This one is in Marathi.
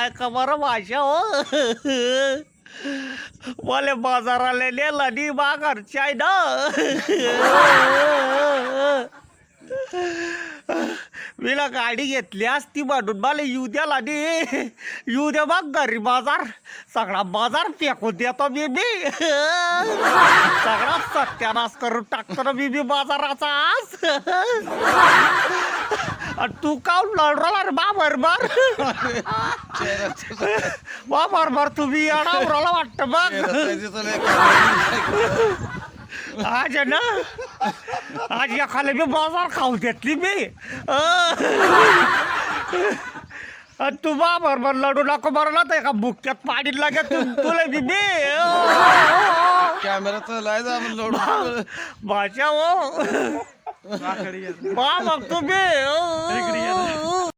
ऐका बरं भाषा हो. मला बाजाराला नेला नी माघारची आहे ना. मीला गाडी घेतली असती म्हणून मला येऊ द्याला नी. येऊ द्या मग घरी बाजार. सगळा बाजार फेकून देतो मी. सगळा सत्यानाश करून टाकतो ना मी बाजाराचा आज. आणि तू काऊन लढला रे बा बरोबर. बा बरोबर तुम्ही येणार वाटतं मग. आज आहे ना, आज एखाद्या मी बाजार खाऊ घेतली मी. आणि तू बा बरोबर लढू नको बरं तर एका बुक्यात पाणी लागेल तुला बी मी. कॅमेरा लायचा लढू भाषा हो बा मग तुम्ही